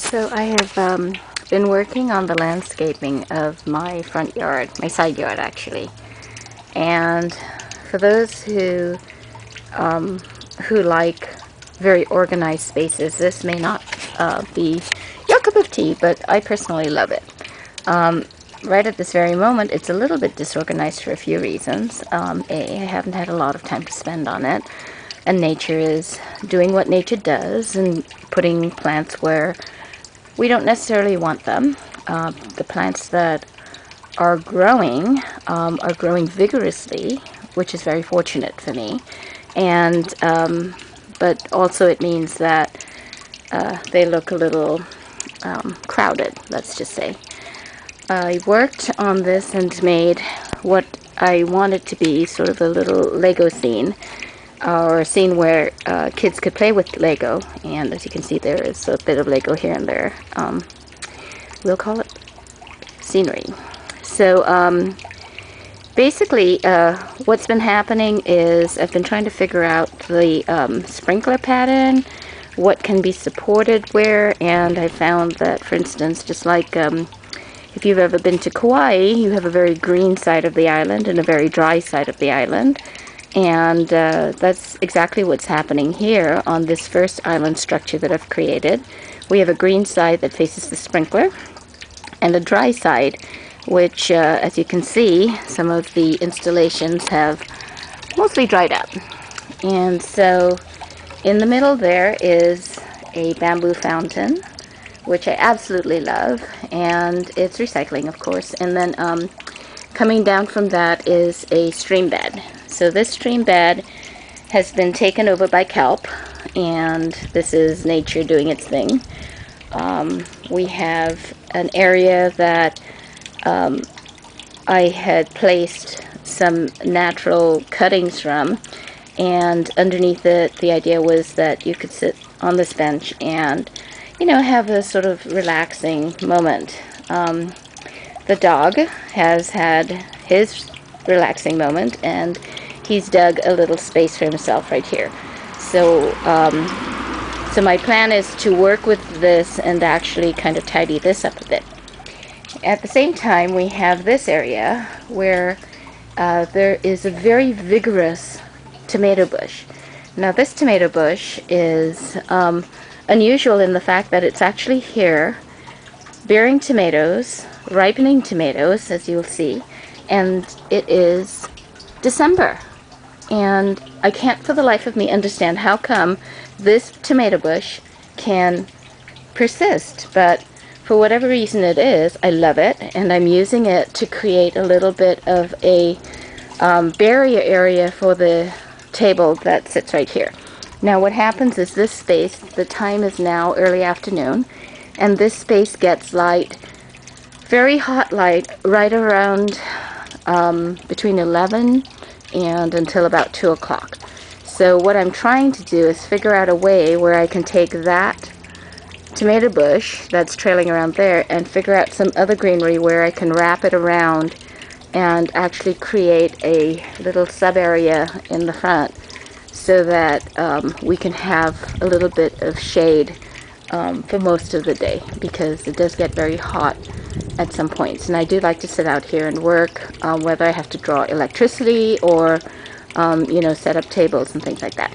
So I have been working on the landscaping of my front yard, my side yard actually. And for those who like very organized spaces, this may not be your cup of tea, but I personally love it. Right at this very moment, it's a little bit disorganized for a few reasons. A, I haven't had a lot of time to spend on it, and nature is doing what nature does and putting plants where we don't necessarily want them. The plants that are growing vigorously, which is very fortunate for me. And but also it means that they look a little crowded, let's just say. I worked on this and made what I wanted to be sort of a little Lego scene, or a scene where kids could play with Lego. And as you can see, there is a bit of Lego here and there. We'll call it scenery. So basically what's been happening is I've been trying to figure out the sprinkler pattern, what can be supported where, and I found that, for instance, just like if you've ever been to Kauai, you have a very green side of the island and a very dry side of the island. And that's exactly what's happening here on this first island structure that I've created. We have a green side that faces the sprinkler and a dry side, which as you can see, some of the installations have mostly dried up. And so in the middle there is a bamboo fountain, which I absolutely love, and it's recycling, of course. And then coming down from that is a stream bed. So this stream bed has been taken over by kelp, and this is nature doing its thing. We have an area that I had placed some natural cuttings from, and underneath it the idea was that you could sit on this bench and, you know, have a sort of relaxing moment. The dog has had his relaxing moment, and he's dug a little space for himself right here. So so my plan is to work with this and actually kind of tidy this up a bit. At the same time, we have this area where there is a very vigorous tomato bush. Now this tomato bush is unusual in the fact that it's actually here bearing tomatoes, ripening tomatoes, as you'll see, and it is December. And I can't for the life of me understand how come this tomato bush can persist, but for whatever reason it is, I love it, and I'm using it to create a little bit of a barrier area for the table that sits right here. Now what happens is this space, the time is now early afternoon, and this space gets light, very hot light, right around between 11 and until about 2 o'clock. So what I'm trying to do is figure out a way where I can take that tomato bush that's trailing around there and figure out some other greenery where I can wrap it around and actually create a little sub area in the front so that we can have a little bit of shade for most of the day, because it does get very hot at some points. And I do like to sit out here and work, whether I have to draw electricity or you know, set up tables and things like that.